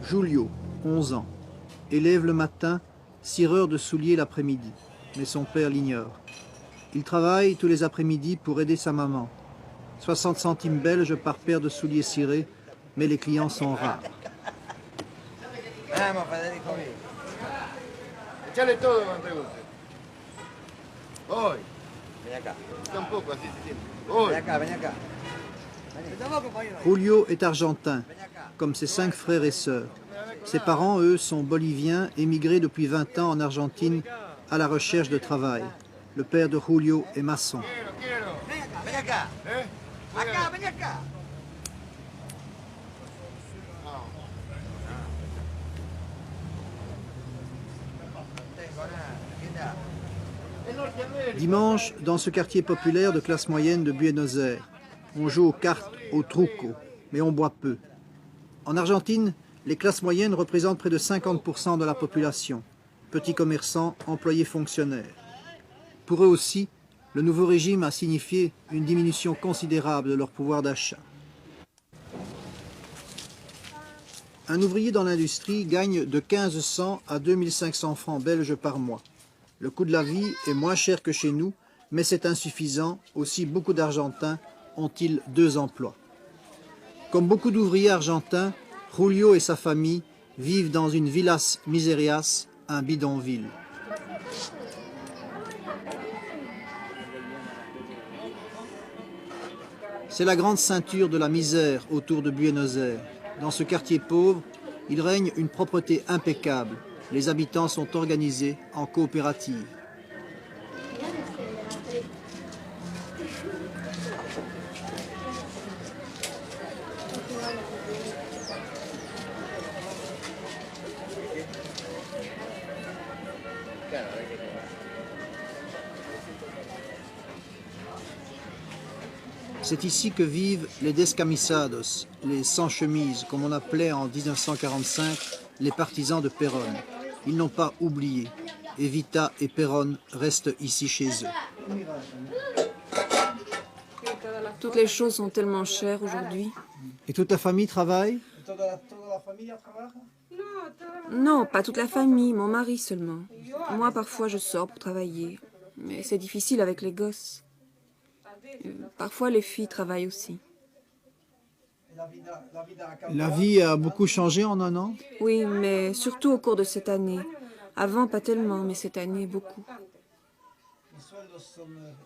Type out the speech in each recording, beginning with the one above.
Julio, 11 ans, élève le matin, cireur de souliers l'après-midi, mais son père l'ignore. Il travaille tous les après-midi pour aider sa maman. 60 centimes belges par paire de souliers cirés, mais les clients sont rares. Echale todo, Manteguste. Hoy. Ven acá. Tampoco, así se siente. Hoy. Ven acá, ven acá. Julio est argentin, comme ses 5 frères et sœurs. Ses parents, eux, sont boliviens, émigrés depuis 20 ans en Argentine à la recherche de travail. Le père de Julio est maçon. Ven acá. Acá, ven acá. Dimanche, dans ce quartier populaire de classe moyenne de Buenos Aires, on joue aux cartes au truco, mais on boit peu. En Argentine, les classes moyennes représentent près de 50% de la population. Petits commerçants, employés fonctionnaires. Pour eux aussi, le nouveau régime a signifié une diminution considérable de leur pouvoir d'achat. Un ouvrier dans l'industrie gagne de 1500 à 2500 francs belges par mois. Le coût de la vie est moins cher que chez nous, mais c'est insuffisant. Aussi, beaucoup d'Argentins ont-ils 2 emplois. Comme beaucoup d'ouvriers argentins, Julio et sa famille vivent dans une villas miserias, un bidonville. C'est la grande ceinture de la misère autour de Buenos Aires. Dans ce quartier pauvre, il règne une propreté impeccable. Les habitants sont organisés en coopératives. C'est ici que vivent les descamisados, les sans-chemises, comme on appelait en 1945 les partisans de Perón. Ils n'ont pas oublié. Evita et Perón restent ici chez eux. Toutes les choses sont tellement chères aujourd'hui. Et toute la famille travaille? Non, pas toute la famille, mon mari seulement. Moi, parfois, je sors pour travailler. Mais c'est difficile avec les gosses. Parfois, les filles travaillent aussi. La vie a beaucoup changé en un an? Oui, mais surtout au cours de cette année. Avant, pas tellement, mais cette année, beaucoup.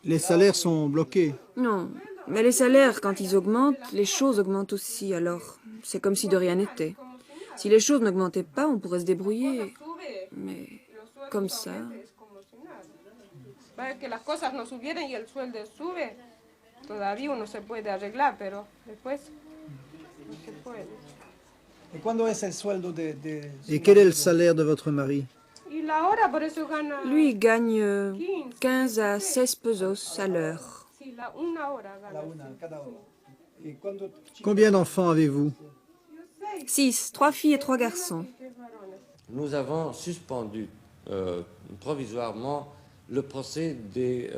Les salaires sont bloqués. Non, mais les salaires, quand ils augmentent, les choses augmentent aussi, alors c'est comme si de rien n'était. Si les choses n'augmentaient pas, on pourrait se débrouiller. Mais comme ça... Que las cosas no subieran y el sueldo sube, todavía uno se puede arreglar, pero después no se puede. Et quel est le salaire de votre mari? Y la hora por eso gana. Lui, il gagne 15 à 16 pesos à l'heure. Sí, una hora gana. Combien d'enfants avez-vous? 6, 3 filles et 3 garçons. Nous avons suspendu provisoirement le procès des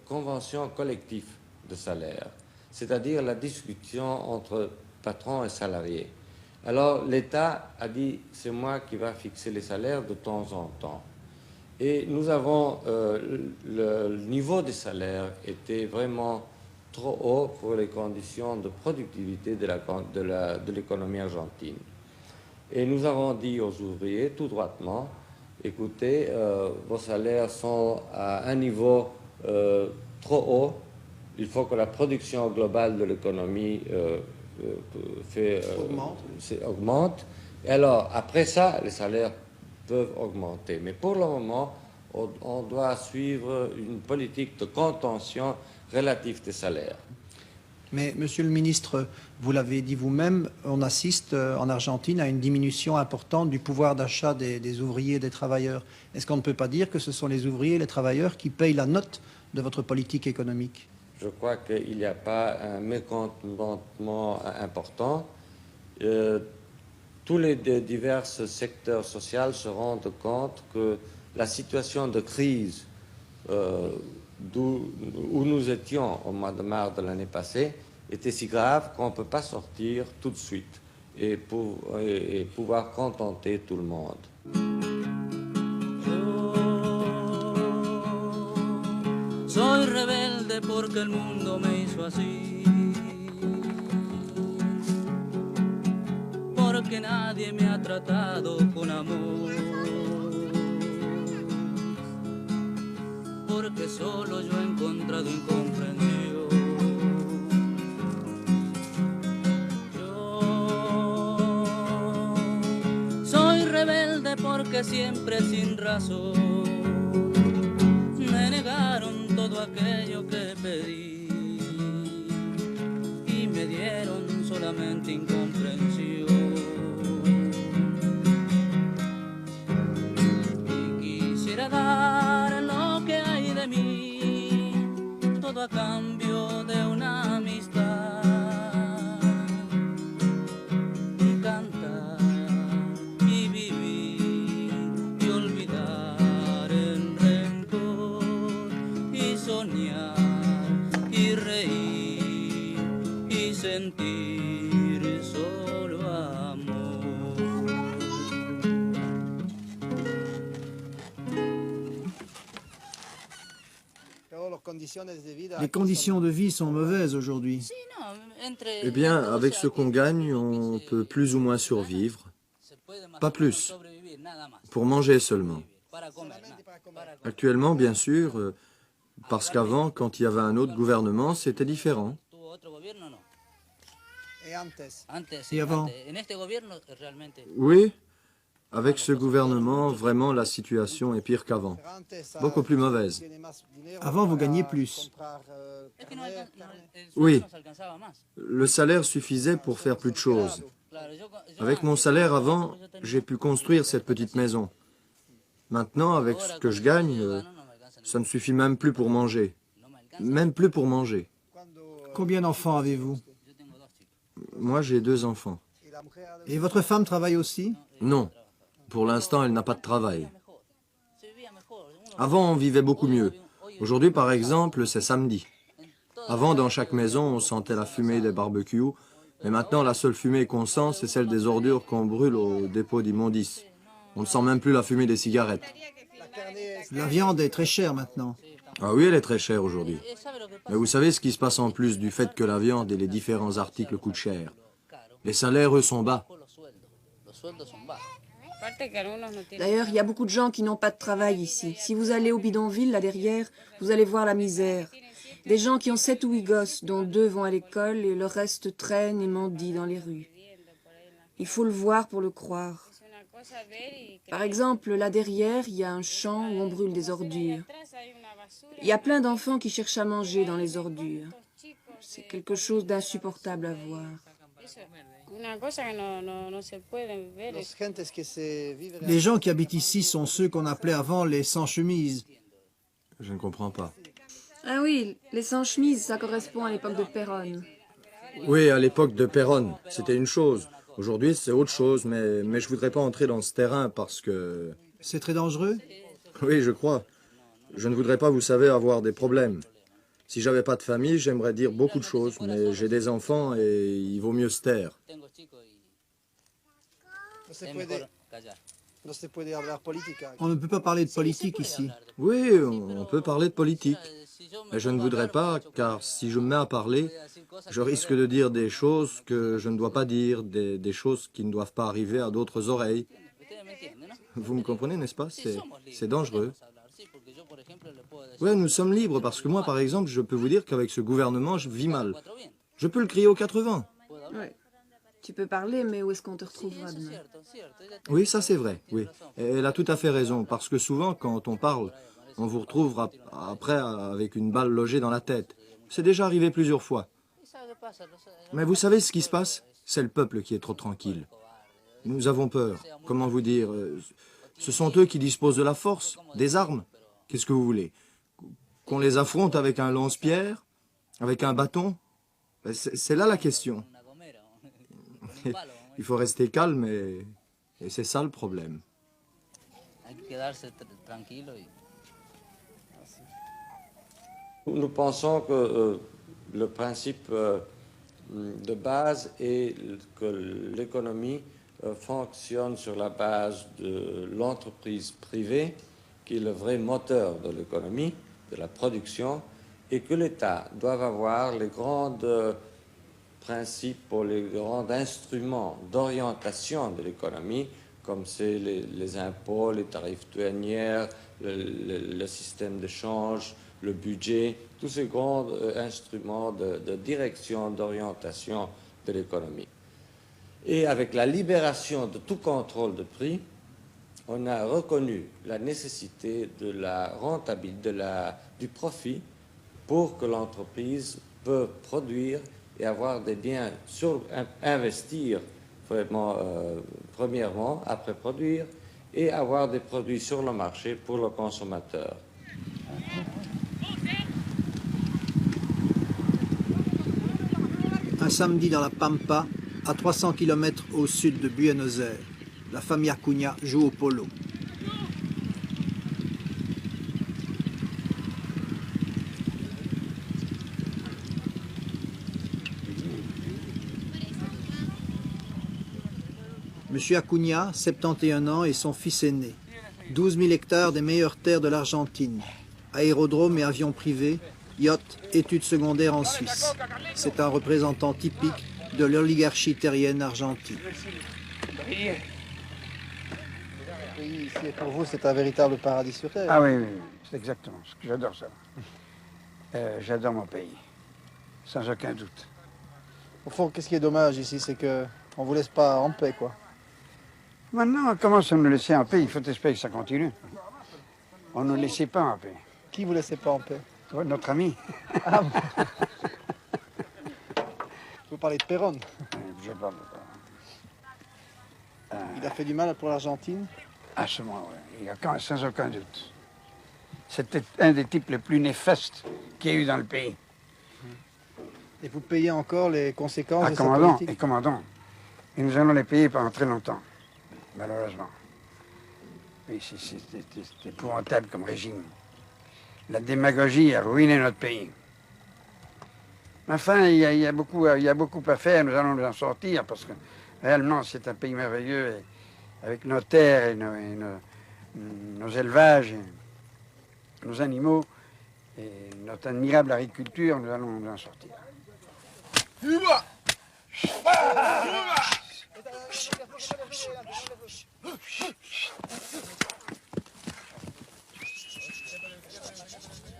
conventions collectives de salaire, c'est-à-dire la discussion entre patrons et salariés. Alors l'État a dit, c'est moi qui va fixer les salaires de temps en temps. Et nous avons, le niveau des salaires était vraiment trop haut pour les conditions de productivité de l'économie argentine. Et nous avons dit aux ouvriers, tout droitement, écoutez, vos salaires sont à un niveau trop haut. Il faut que la production globale de l'économie augmente. Et alors, après ça, les salaires peuvent augmenter. Mais pour le moment, on doit suivre une politique de contention relative des salaires. Mais, monsieur le ministre, vous l'avez dit vous-même, on assiste en Argentine à une diminution importante du pouvoir d'achat des ouvriers et des travailleurs. Est-ce qu'on ne peut pas dire que ce sont les ouvriers et les travailleurs qui payent la note de votre politique économique? Je crois qu'il n'y a pas un mécontentement important. Tous les divers secteurs sociaux se rendent compte que la situation de crise où nous étions au mois de mars de l'année passée était si grave qu'on ne peut pas sortir tout de suite. et pouvoir contenter tout le monde. Soy rebelde porque el mundo me hizo así, porque nadie me ha tratado con amor, porque solo yo he encontrado incomprensión. Yo soy rebelde porque siempre sin razón me negaron todo aquello que pedí y me dieron solamente incomprensión. Y quisiera dar lo que hay de mí, todo a cambio de una amistad, y cantar y vivir y olvidar el rencor, y soñar y reír y sentir solo amor. Les conditions de vie sont mauvaises aujourd'hui. Eh bien, avec ce qu'on gagne, on peut plus ou moins survivre. Pas plus. Pour manger seulement. Actuellement, bien sûr, parce qu'avant, quand il y avait un autre gouvernement, c'était différent. Et avant? Oui, avec ce gouvernement, vraiment, la situation est pire qu'avant. Beaucoup plus mauvaise. Avant, vous gagnez plus. Oui, le salaire suffisait pour faire plus de choses. Avec mon salaire avant, j'ai pu construire cette petite maison. Maintenant, avec ce que je gagne, ça ne suffit même plus pour manger. Même plus pour manger. Combien d'enfants avez-vous? Moi, j'ai 2 enfants. Et votre femme travaille aussi? Non, pour l'instant, elle n'a pas de travail. Avant, on vivait beaucoup mieux. Aujourd'hui, par exemple, c'est samedi. Avant, dans chaque maison, on sentait la fumée des barbecues. Mais maintenant, la seule fumée qu'on sent, c'est celle des ordures qu'on brûle au dépôt d'immondices. On ne sent même plus la fumée des cigarettes. La viande est très chère maintenant. Ah oui, elle est très chère aujourd'hui. Mais vous savez ce qui se passe en plus du fait que la viande et les différents articles coûtent cher. Les salaires, eux, sont bas. D'ailleurs, il y a beaucoup de gens qui n'ont pas de travail ici. Si vous allez au bidonville, là derrière, vous allez voir la misère. Des gens qui ont 7 ou 8 gosses, dont 2 vont à l'école et le reste traîne et mendie dans les rues. Il faut le voir pour le croire. Par exemple, là derrière, il y a un champ où on brûle des ordures. Il y a plein d'enfants qui cherchent à manger dans les ordures. C'est quelque chose d'insupportable à voir. Les gens qui habitent ici sont ceux qu'on appelait avant les sans-chemise. Je ne comprends pas. Ah oui, les sans-chemises, ça correspond à l'époque de Péronne. Oui, à l'époque de Péronne, c'était une chose. Aujourd'hui, c'est autre chose, mais je ne voudrais pas entrer dans ce terrain parce que... C'est très dangereux? Oui, je crois. Je ne voudrais pas, vous savez, avoir des problèmes. Si j'avais pas de famille, j'aimerais dire beaucoup de choses, mais j'ai des enfants et il vaut mieux se taire. On ne peut pas parler de politique ici. Oui, on peut parler de politique. Mais je ne voudrais pas, car si je me mets à parler, je risque de dire des choses que je ne dois pas dire, des choses qui ne doivent pas arriver à d'autres oreilles. Vous me comprenez, n'est-ce pas? C'est dangereux. Oui, nous sommes libres, parce que moi, par exemple, je peux vous dire qu'avec ce gouvernement, je vis mal. Je peux le crier aux 80. Oui. Tu peux parler, mais où est-ce qu'on te retrouvera demain? Oui, ça c'est vrai, oui. Et elle a tout à fait raison, parce que souvent, quand on parle, on vous retrouve après avec une balle logée dans la tête. C'est déjà arrivé plusieurs fois. Mais vous savez ce qui se passe? C'est le peuple qui est trop tranquille. Nous avons peur. Comment vous dire? Ce sont eux qui disposent de la force, des armes. Qu'est-ce que vous voulez? Qu'on les affronte avec un lance-pierre? Avec un bâton? C'est là la question. Il faut rester calme et c'est ça le problème. Nous pensons que le principe de base est que l'économie fonctionne sur la base de l'entreprise privée, qui est le vrai moteur de l'économie, de la production, et que l'État doit avoir les grands principes ou les grands instruments d'orientation de l'économie, comme c'est les impôts, les tarifs douaniers, le système d'échange, le budget, tous ces grands instruments de direction, d'orientation de l'économie. Et avec la libération de tout contrôle de prix, on a reconnu la nécessité de la rentabilité, du profit, pour que l'entreprise peut produire et avoir des biens, investir vraiment, premièrement, après produire, et avoir des produits sur le marché pour le consommateur. Un samedi dans la Pampa, à 300 km au sud de Buenos Aires, la famille Acuña joue au polo. Monsieur Acuña, 71 ans, et son fils aîné. 12 000 hectares des meilleures terres de l'Argentine. Aérodrome et avions privés, yachts, études secondaires en Suisse. C'est un représentant typique de l'oligarchie terrienne argentine. Ici, pour vous, c'est un véritable paradis sur terre. Ah oui, oui, oui. C'est exactement ce que j'adore ça. J'adore mon pays, sans aucun doute. Au fond, qu'est-ce qui est dommage ici, c'est qu'on ne vous laisse pas en paix, quoi. Maintenant, on commence à nous laisser en paix. Il faut espérer que ça continue. On ne nous laissait pas en paix. Qui vous laissait pas en paix? Notre ami. Ah bon. Vous parlez de Perón. Je parle de Perón. Il a fait du mal pour l'Argentine? À ce moment, oui. Il y a sans aucun doute. C'était un des types les plus néfastes qu'il y a eu dans le pays. Et vous payez encore les conséquences de cette commandant, politique? et commandant. Et nous allons les payer pendant très longtemps, malheureusement. Mais c'est épouvantable comme régime. La démagogie a ruiné notre pays. Enfin, il y a beaucoup à faire, nous allons nous en sortir, parce que réellement, c'est un pays merveilleux, et avec nos terres et nos élevages, et nos animaux, et notre admirable agriculture, nous allons nous en sortir.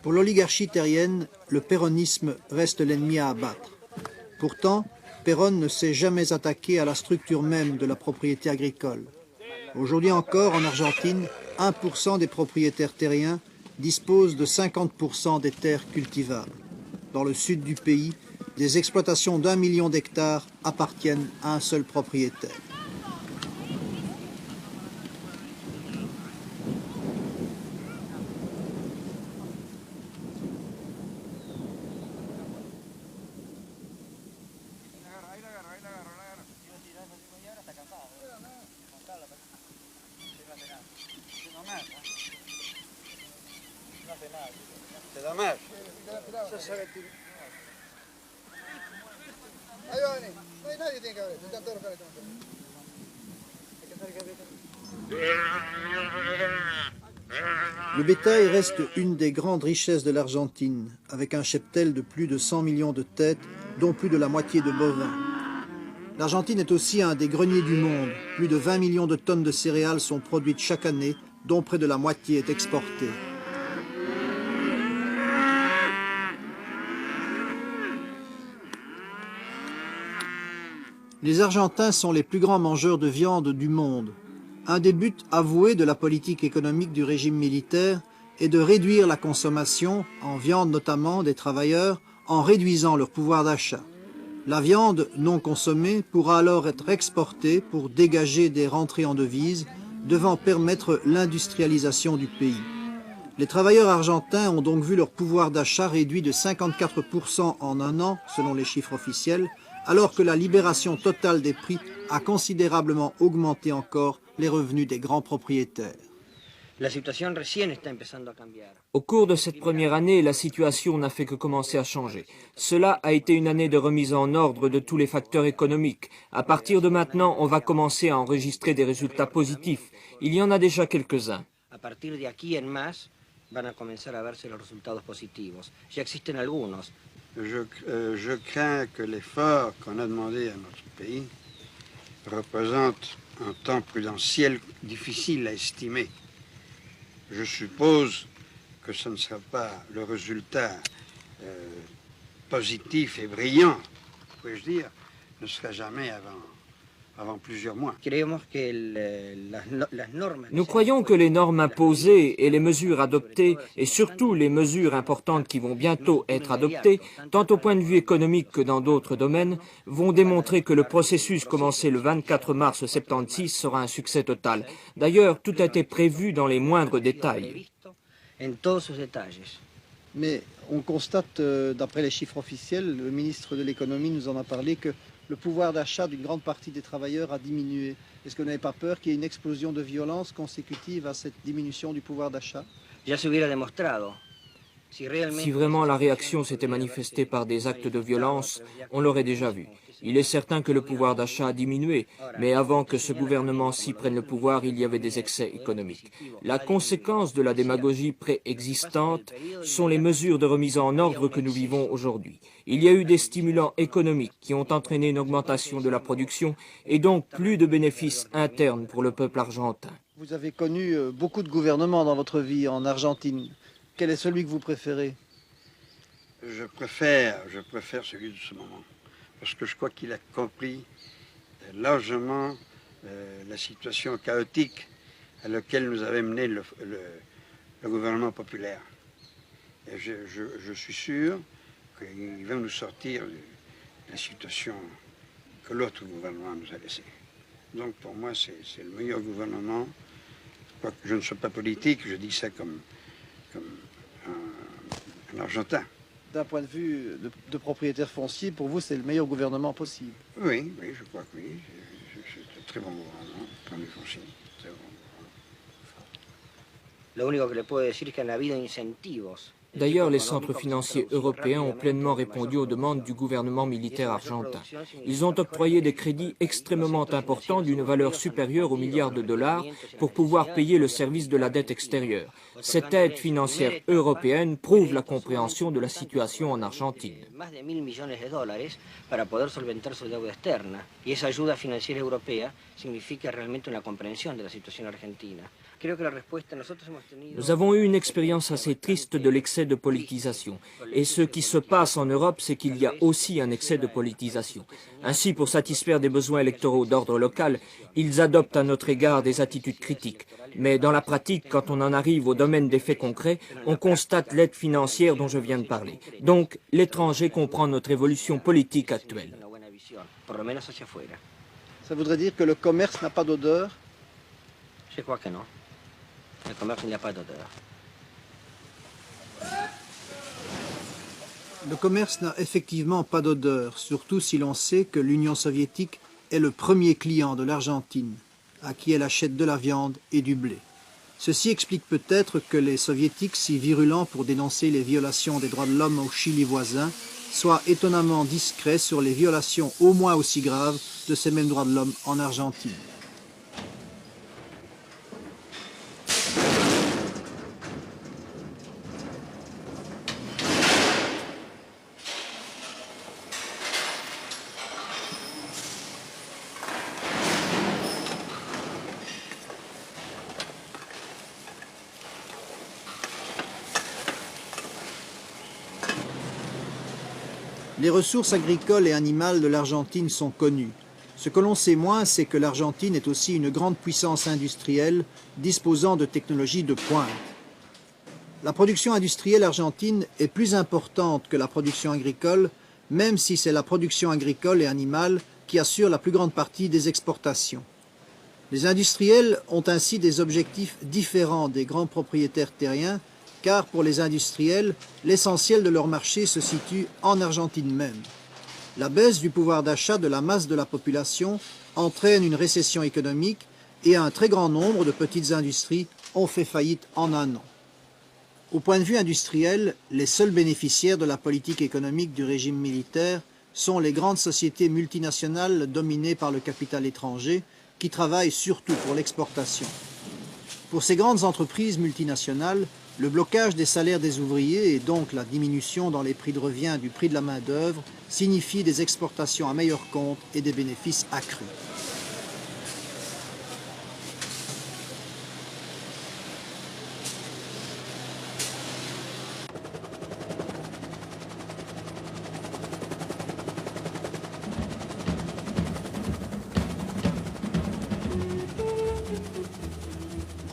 Pour l'oligarchie terrienne, le péronisme reste l'ennemi à abattre. Pourtant, Perón ne s'est jamais attaqué à la structure même de la propriété agricole. Aujourd'hui encore, en Argentine, 1% des propriétaires terriens disposent de 50% des terres cultivables. Dans le sud du pays, des exploitations d'1 million d'hectares appartiennent à un seul propriétaire. C'est dommage. Le bétail reste une des grandes richesses de l'Argentine, avec un cheptel de plus de 100 millions de têtes, dont plus de la moitié de bovins. L'Argentine est aussi un des greniers du monde. Plus de 20 millions de tonnes de céréales sont produites chaque année, dont près de la moitié est exportée. Les Argentins sont les plus grands mangeurs de viande du monde. Un des buts avoués de la politique économique du régime militaire est de réduire la consommation, en viande notamment, des travailleurs, en réduisant leur pouvoir d'achat. La viande non consommée pourra alors être exportée pour dégager des rentrées en devises, devant permettre l'industrialisation du pays. Les travailleurs argentins ont donc vu leur pouvoir d'achat réduit de 54% en un an, selon les chiffres officiels, alors que la libération totale des prix a considérablement augmenté encore les revenus des grands propriétaires. Au cours de cette première année, la situation n'a fait que commencer à changer. Cela a été une année de remise en ordre de tous les facteurs économiques. À partir de maintenant, on va commencer à enregistrer des résultats positifs. Il y en a déjà quelques-uns. A partir de aquí en más van a comenzar a verse los resultados positivos. Ya existen algunos. Je crains que l'effort qu'on a demandé à notre pays représente un temps prudentiel difficile à estimer. Je suppose que ce ne sera pas le résultat positif et brillant, puis-je dire, ne sera jamais avant plusieurs mois. Nous croyons que les normes imposées et les mesures adoptées, et surtout les mesures importantes qui vont bientôt être adoptées, tant au point de vue économique que dans d'autres domaines, vont démontrer que le processus commencé le 24 mars 1976 sera un succès total. D'ailleurs, tout a été prévu dans les moindres détails. Mais on constate, d'après les chiffres officiels, le ministre de l'économie nous en a parlé, que le pouvoir d'achat d'une grande partie des travailleurs a diminué. Est-ce que vous n'avez pas peur qu'il y ait une explosion de violence consécutive à cette diminution du pouvoir d'achat? Si vraiment la réaction s'était manifestée par des actes de violence, on l'aurait déjà vu. Il est certain que le pouvoir d'achat a diminué, mais avant que ce gouvernement-ci prenne le pouvoir, il y avait des excès économiques. La conséquence de la démagogie préexistante sont les mesures de remise en ordre que nous vivons aujourd'hui. Il y a eu des stimulants économiques qui ont entraîné une augmentation de la production et donc plus de bénéfices internes pour le peuple argentin. Vous avez connu beaucoup de gouvernements dans votre vie en Argentine. Quel est celui que vous préférez? Je préfère celui de ce moment, parce que je crois qu'il a compris largement la situation chaotique à laquelle nous avait mené le gouvernement populaire. Et je suis sûr qu'il va nous sortir de la situation que l'autre gouvernement nous a laissée. Donc pour moi, c'est le meilleur gouvernement. Quoique je ne sois pas politique, je dis ça comme un Argentin. D'un point de vue de propriétaire foncier, pour vous, c'est le meilleur gouvernement possible? Oui, je crois que oui. C'est un très bon gouvernement, point de vue foncier. Très bon. Lo único que le puedo decir es que han habido incentivos. D'ailleurs, les centres financiers européens ont pleinement répondu aux demandes du gouvernement militaire argentin. Ils ont octroyé des crédits extrêmement importants d'une valeur supérieure aux milliards de dollars pour pouvoir payer le service de la dette extérieure. Cette aide financière européenne prouve la compréhension de la situation en Argentine. Más de 1.000 millones de dólares para poder solventar su deuda externa. Y esa ayuda financiera europea significa realmente una comprensión de la situación argentina. Nous avons eu une expérience assez triste de l'excès de politisation. Et ce qui se passe en Europe, c'est qu'il y a aussi un excès de politisation. Ainsi, pour satisfaire des besoins électoraux d'ordre local, ils adoptent à notre égard des attitudes critiques. Mais dans la pratique, quand on en arrive au domaine des faits concrets, on constate l'aide financière dont je viens de parler. Donc, l'étranger comprend notre évolution politique actuelle. Ça voudrait dire que le commerce n'a pas d'odeur? Je crois que non. Le commerce n'a pas d'odeur. Le commerce n'a effectivement pas d'odeur, surtout si l'on sait que l'Union soviétique est le premier client de l'Argentine, à qui elle achète de la viande et du blé. Ceci explique peut-être que les soviétiques, si virulents pour dénoncer les violations des droits de l'homme au Chili voisin, soient étonnamment discrets sur les violations au moins aussi graves de ces mêmes droits de l'homme en Argentine. Les ressources agricoles et animales de l'Argentine sont connues. Ce que l'on sait moins, c'est que l'Argentine est aussi une grande puissance industrielle disposant de technologies de pointe. La production industrielle argentine est plus importante que la production agricole, même si c'est la production agricole et animale qui assure la plus grande partie des exportations. Les industriels ont ainsi des objectifs différents des grands propriétaires terriens, car pour les industriels, l'essentiel de leur marché se situe en Argentine même. La baisse du pouvoir d'achat de la masse de la population entraîne une récession économique et un très grand nombre de petites industries ont fait faillite en un an. Au point de vue industriel, les seuls bénéficiaires de la politique économique du régime militaire sont les grandes sociétés multinationales dominées par le capital étranger qui travaillent surtout pour l'exportation. Pour ces grandes entreprises multinationales, le blocage des salaires des ouvriers et donc la diminution dans les prix de revient du prix de la main-d'œuvre signifie des exportations à meilleur compte et des bénéfices accrus.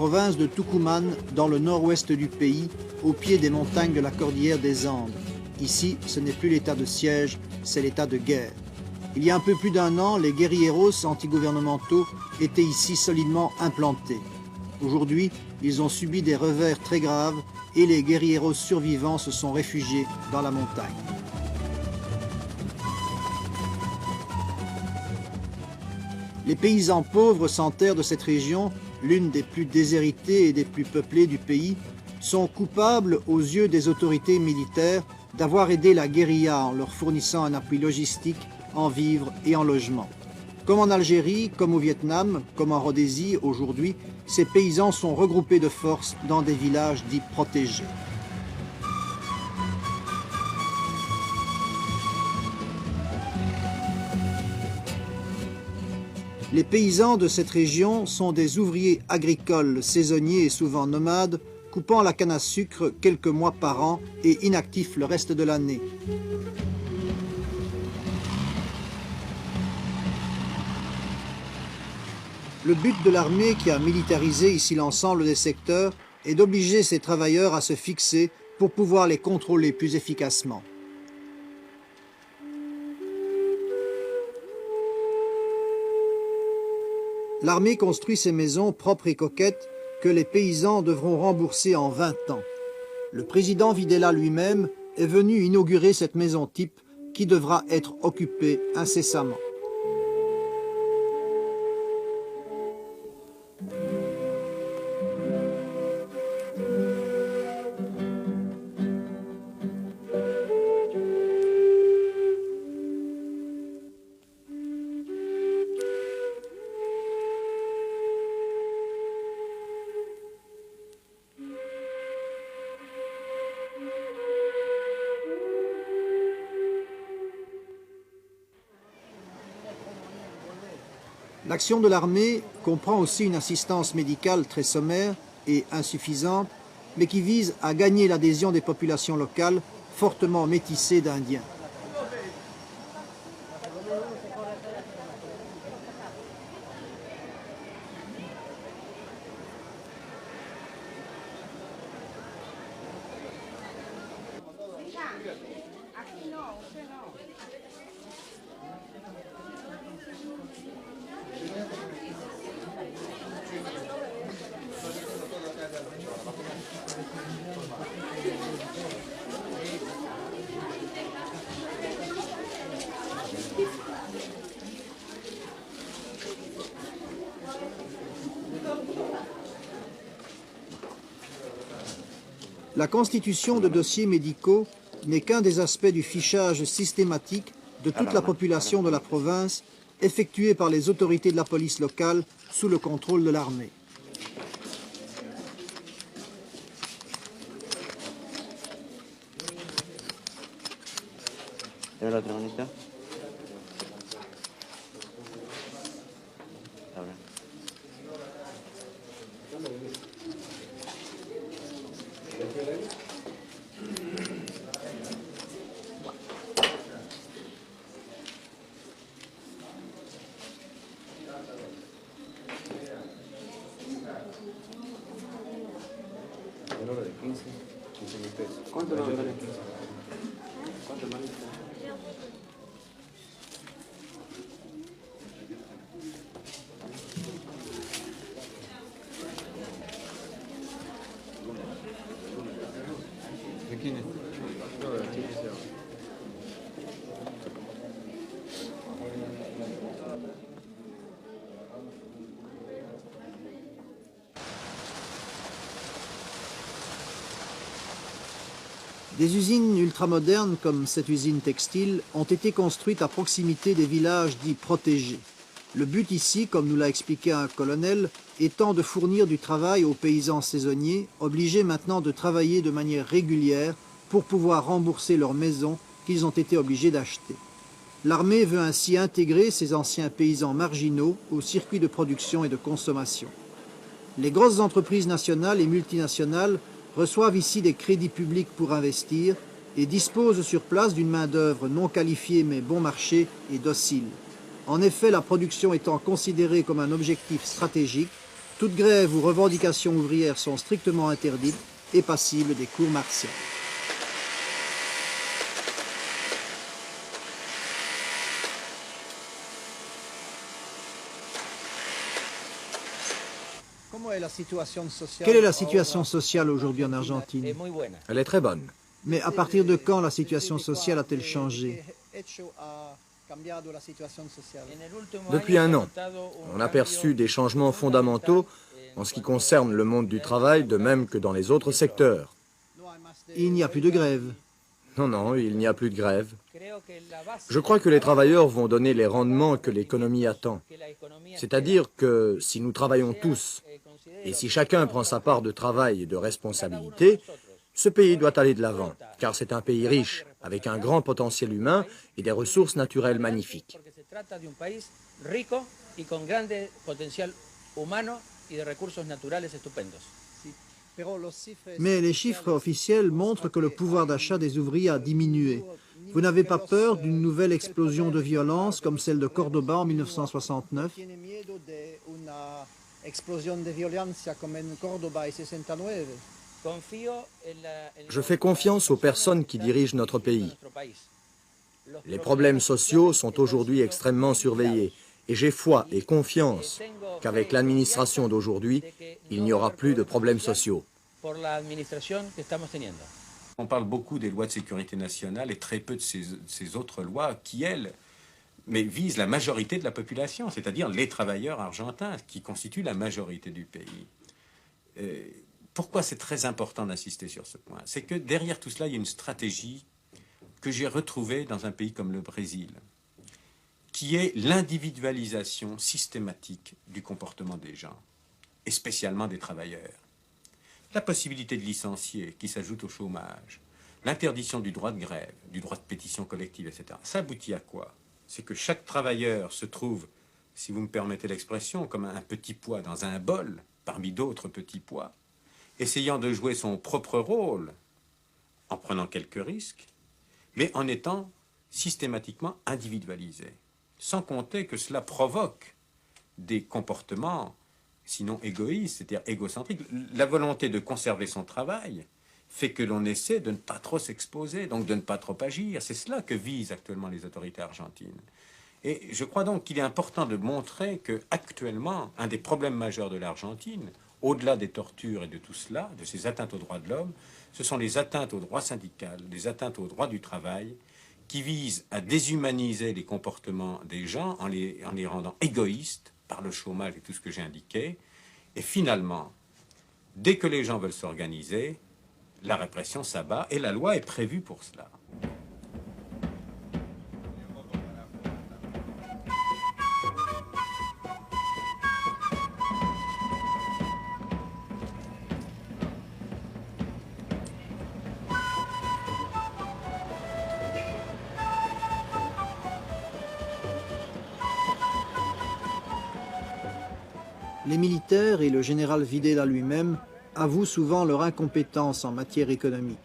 Province de Tucumán, dans le nord-ouest du pays, au pied des montagnes de la cordillère des Andes. Ici, ce n'est plus l'état de siège, c'est l'état de guerre. Il y a un peu plus d'un an, les guérilleros antigouvernementaux étaient ici solidement implantés. Aujourd'hui, ils ont subi des revers très graves et les guérilleros survivants se sont réfugiés dans la montagne. Les paysans pauvres sans terre de cette région, l'une des plus déshéritées et des plus peuplées du pays, sont coupables aux yeux des autorités militaires d'avoir aidé la guérilla en leur fournissant un appui logistique en vivres et en logement. Comme en Algérie, comme au Vietnam, comme en Rhodésie aujourd'hui, ces paysans sont regroupés de force dans des villages dits protégés. Les paysans de cette région sont des ouvriers agricoles saisonniers et souvent nomades, coupant la canne à sucre quelques mois par an et inactifs le reste de l'année. Le but de l'armée qui a militarisé ici l'ensemble des secteurs est d'obliger ces travailleurs à se fixer pour pouvoir les contrôler plus efficacement. L'armée construit ces maisons propres et coquettes que les paysans devront rembourser en 20 ans. Le président Videla lui-même est venu inaugurer cette maison type qui devra être occupée incessamment. L'action de l'armée comprend aussi une assistance médicale très sommaire et insuffisante, mais qui vise à gagner l'adhésion des populations locales fortement métissées d'Indiens. La constitution de dossiers médicaux n'est qu'un des aspects du fichage systématique de toute la population de la province effectué par les autorités de la police locale sous le contrôle de l'armée. Des usines ultramodernes comme cette usine textile ont été construites à proximité des villages dits protégés. Le but ici, comme nous l'a expliqué un colonel, étant de fournir du travail aux paysans saisonniers, obligés maintenant de travailler de manière régulière pour pouvoir rembourser leurs maisons qu'ils ont été obligés d'acheter. L'armée veut ainsi intégrer ces anciens paysans marginaux au circuit de production et de consommation. Les grosses entreprises nationales et multinationales reçoivent ici des crédits publics pour investir et disposent sur place d'une main-d'œuvre non qualifiée mais bon marché et docile. En effet, la production étant considérée comme un objectif stratégique, toute grève ou revendication ouvrière sont strictement interdites et passibles des cours martiales. Quelle est la situation sociale aujourd'hui en Argentine? Elle est très bonne. Mais à partir de quand la situation sociale a-t-elle changé? Depuis un an, on a perçu des changements fondamentaux en ce qui concerne le monde du travail, de même que dans les autres secteurs. Il n'y a plus de grève. Non, non, il n'y a plus de grève. Je crois que les travailleurs vont donner les rendements que l'économie attend. C'est-à-dire que si nous travaillons tous, et si chacun prend sa part de travail et de responsabilité, ce pays doit aller de l'avant, car c'est un pays riche, avec un grand potentiel humain et des ressources naturelles magnifiques. Mais les chiffres officiels montrent que le pouvoir d'achat des ouvriers a diminué. Vous n'avez pas peur d'une nouvelle explosion de violence comme celle de Cordoba en 1969? Je fais confiance aux personnes qui dirigent notre pays. Les problèmes sociaux sont aujourd'hui extrêmement surveillés et j'ai foi et confiance qu'avec l'administration d'aujourd'hui, il n'y aura plus de problèmes sociaux. On parle beaucoup des lois de sécurité nationale et très peu de ces autres lois qui, elles, visent la majorité de la population, c'est-à-dire les travailleurs argentins qui constituent la majorité du pays. Pourquoi c'est très important d'insister sur ce point? C'est que derrière tout cela, il y a une stratégie que j'ai retrouvée dans un pays comme le Brésil, qui est l'individualisation systématique du comportement des gens, et spécialement des travailleurs. La possibilité de licencier qui s'ajoute au chômage, l'interdiction du droit de grève, du droit de pétition collective, etc. Ça aboutit à quoi? C'est que chaque travailleur se trouve, si vous me permettez l'expression, comme un petit pois dans un bol, parmi d'autres petits pois, essayant de jouer son propre rôle, en prenant quelques risques, mais en étant systématiquement individualisé. Sans compter que cela provoque des comportements, sinon égoïstes, c'est-à-dire égocentriques. La volonté de conserver son travail fait que l'on essaie de ne pas trop s'exposer, donc de ne pas trop agir. C'est cela que visent actuellement les autorités argentines. Et je crois donc qu'il est important de montrer qu'actuellement, un des problèmes majeurs de l'Argentine, au-delà des tortures et de tout cela, de ces atteintes aux droits de l'homme, ce sont les atteintes aux droits syndicaux, les atteintes aux droits du travail, qui visent à déshumaniser les comportements des gens en les rendant égoïstes par le chômage et tout ce que j'ai indiqué. Et finalement, dès que les gens veulent s'organiser, la répression s'abat et la loi est prévue pour cela. Les militaires et le général Videla lui-même avouent souvent leur incompétence en matière économique.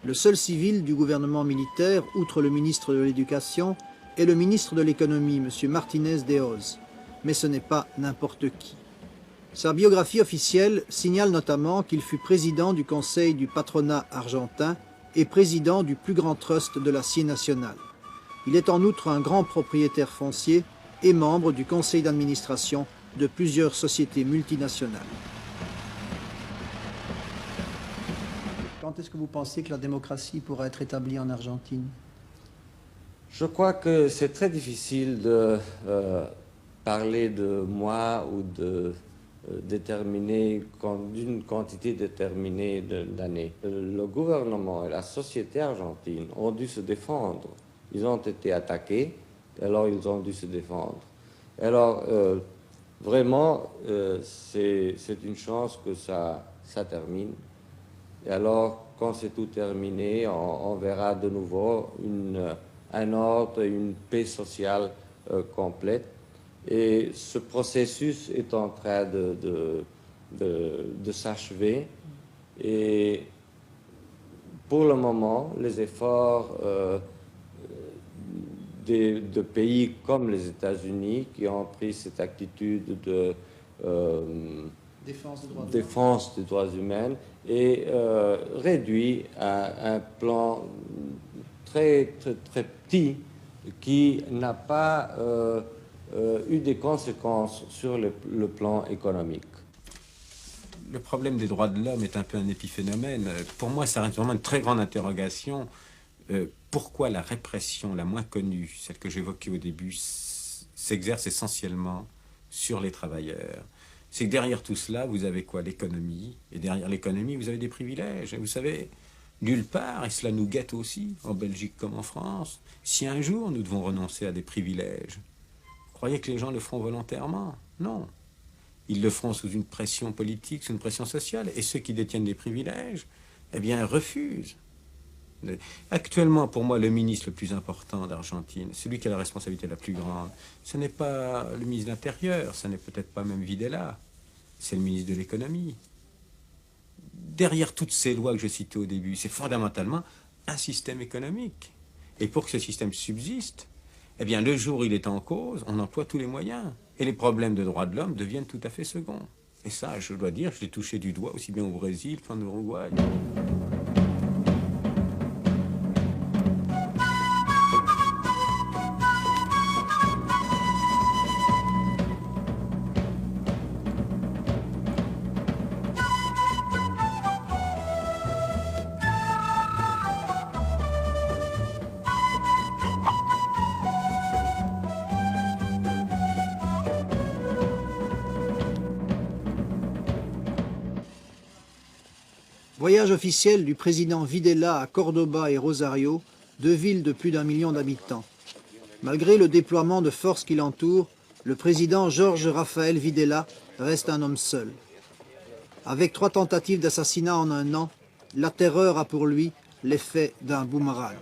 Le seul civil du gouvernement militaire, outre le ministre de l'Éducation, est le ministre de l'Économie, M. Martinez de Hoz. Mais ce n'est pas n'importe qui. Sa biographie officielle signale notamment qu'il fut président du Conseil du patronat argentin et président du plus grand trust de l'acier national. Il est en outre un grand propriétaire foncier et membre du conseil d'administration de plusieurs sociétés multinationales. Quand est-ce que vous pensez que la démocratie pourra être établie en Argentine? Je crois que c'est très difficile de parler de moi ou de déterminée, d'une quantité déterminée d'années. Le gouvernement et la société argentine ont dû se défendre. Ils ont été attaqués, alors ils ont dû se défendre. Alors, vraiment, c'est une chance que ça termine. Et alors, quand c'est tout terminé, on verra de nouveau un ordre, une paix sociale complète. Et ce processus est en train de s'achever. Et pour le moment, les efforts de pays comme les États-Unis, qui ont pris cette attitude de défense des droits humains, est réduit à un plan très petit qui n'a pas eu des conséquences sur le plan économique. Le problème des droits de l'homme est un peu un épiphénomène. Pour moi, ça reste vraiment une très grande interrogation. Pourquoi la répression la moins connue, celle que j'évoquais au début, s'exerce essentiellement sur les travailleurs? C'est que derrière tout cela, vous avez quoi? L'économie. Et derrière l'économie, vous avez des privilèges. Et vous savez, nulle part, et cela nous guette aussi, en Belgique comme en France, si un jour nous devons renoncer à des privilèges, vous croyez que les gens le feront volontairement? Non. Ils le feront sous une pression politique, sous une pression sociale. Et ceux qui détiennent des privilèges, eh bien, refusent. Actuellement, pour moi, le ministre le plus important d'Argentine, celui qui a la responsabilité la plus grande, ce n'est pas le ministre de l'Intérieur, ce n'est peut-être pas même Videla, c'est le ministre de l'Économie. Derrière toutes ces lois que je citais au début, c'est fondamentalement un système économique. Et pour que ce système subsiste, eh bien, le jour où il est en cause, on emploie tous les moyens. Et les problèmes de droits de l'homme deviennent tout à fait seconds. Et ça, je dois dire, je l'ai touché du doigt aussi bien au Brésil qu'en Uruguay. Voyage officiel du président Videla à Cordoba et Rosario, deux villes de plus d'1 million d'habitants. Malgré le déploiement de forces qui l'entourent, le président Jorge Rafael Videla reste un homme seul. Avec 3 tentatives d'assassinat en 1 an, la terreur a pour lui l'effet d'un boomerang.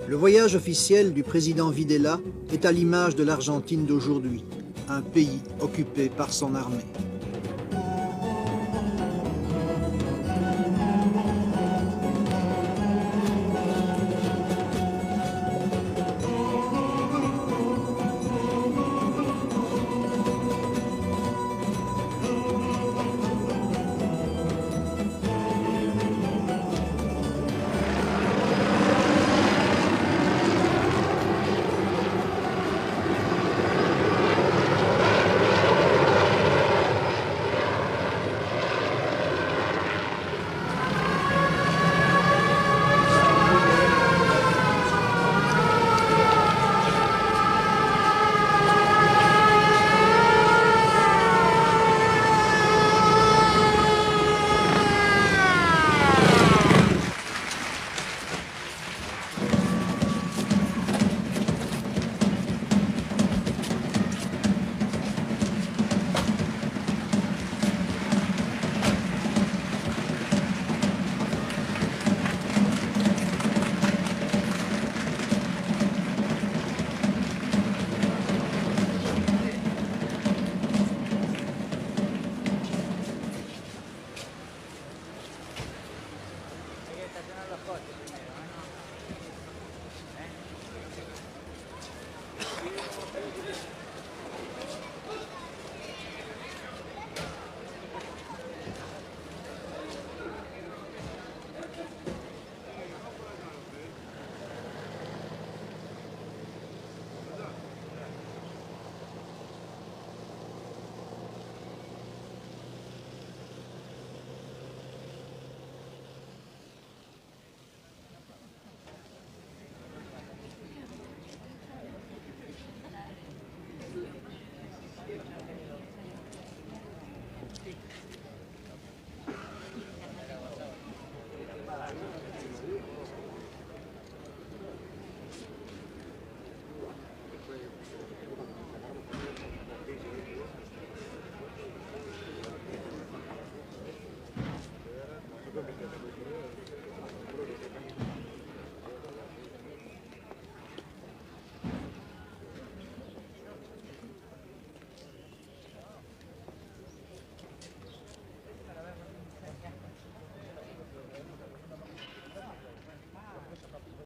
Le voyage officiel du président Videla est à l'image de l'Argentine d'aujourd'hui, un pays occupé par son armée.